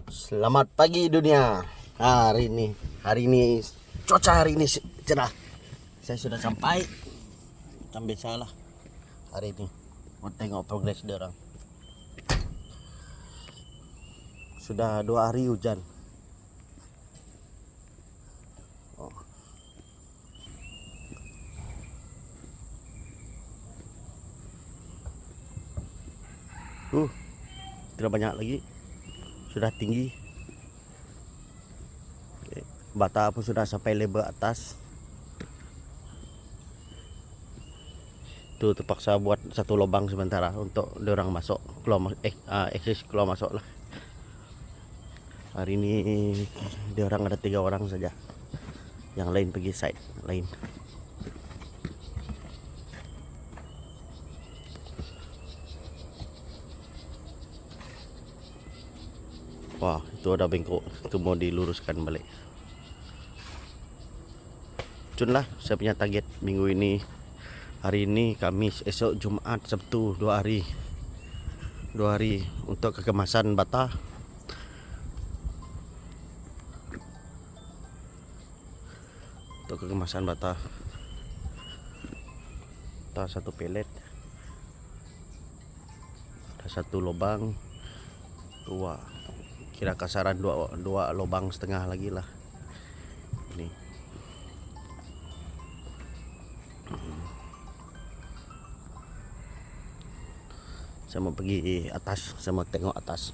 Selamat pagi dunia. Hari ini cuaca hari ini cerah. Saya sudah sampai macam biasalah hari ini. Mau tengok progres dia orang. Sudah 2 hari hujan. Oh. Tidak banyak lagi. Sudah tinggi. Oke. Bata pun sudah sampai lebar atas. Itu terpaksa buat satu lubang sementara untuk diorang masuk keluar eksis keluar masuk lah. Hari ini diorang ada 3 orang saja. Yang lain pergi site lain. Wah, itu ada bengkok. Itu mau diluruskan balik. Cun lah, saya punya target minggu ini. Hari ini Kamis, esok Jumaat, Sabtu, 2 hari. 2 hari untuk kekemasan bata. Untuk kekemasan bata. Bata 1 pelet. Ada 1 lubang. 2. Kira kasaran 2 lubang setengah lagi lah. Ini. Saya mau pergi atas, saya mau tengok atas.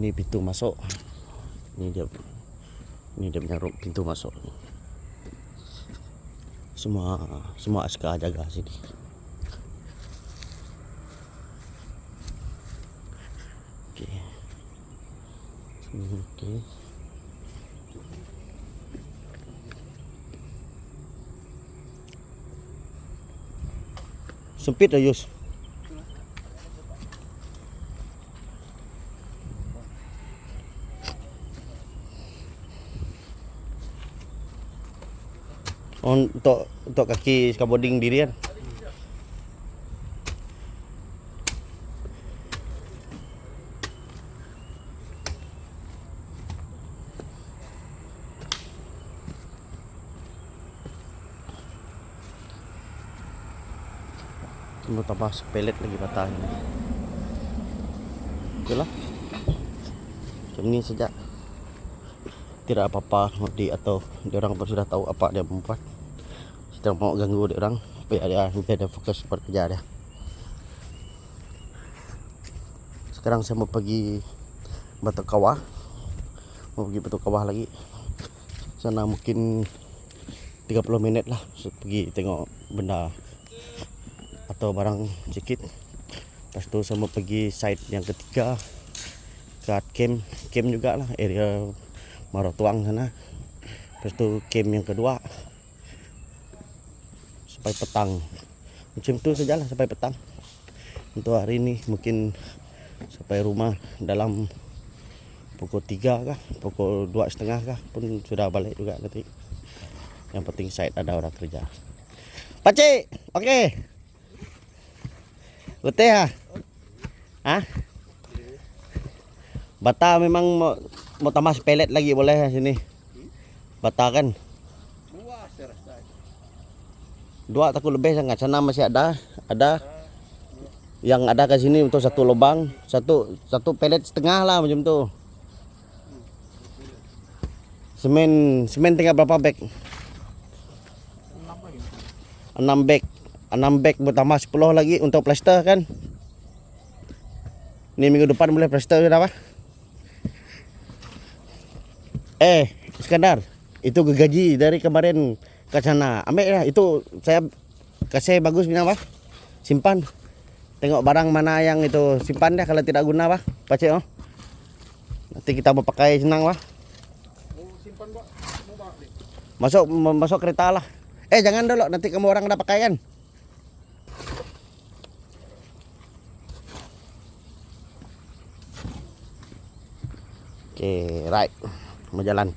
Ini pintu masuk. Ini dia punya pintu masuk. Semua askar jaga sini. Oke. Oke. Sempit Ayus. Untuk kaki skateboarding dirian. Mau tambah sepelet lagi bata ini. Itulah. Macam ni saja. Tidak apa-apa di atau diorang pun sudah tahu apa dia membuat. Tidak mau ganggu diorang supaya dia ada fokus bekerja dia. Sekarang saya mau pergi Batu Kawah. Mau pergi Batu Kawah lagi. Sana mungkin 30 menit lah. Saya pergi tengok benda atau barang sedikit. Lepas tu saya mau pergi site yang ketiga. Kat camp juga lah, area Marotuang sana. Lepas tu camp yang kedua sampai petang. Macam tu sajalah sampai petang. Untuk hari ini mungkin sampai rumah dalam pukul 3 kah, pukul 2.30 kah pun sudah balik juga nanti. Yang penting site ada orang kerja. Pakcik, okey. Betul ha? Hah? Bata memang mau tambah sepelet lagi boleh sini. Bata kan? 2 takut lebih sangat. Sana masih ada yang ada ke sini untuk 1 lubang, satu pelet setengah lah macam tu. Semen tinggal berapa beg? 6 beg. 6 beg bertambah 10 lagi untuk plaster kan? Ni minggu depan boleh plaster sudah apa? Iskandar, itu gaji dari kemarin ke sana. Ambil ya, itu saya kasih bagus punya apa? Simpan. Tengok barang mana yang itu simpan dah kalau tidak guna bah. Pakcik oh. Nanti kita mau pakai senang bah. Simpan bah. Masuk kereta lah. Jangan dulu nanti kamu orang ada pakai kan. Okay, right. Mau jalan.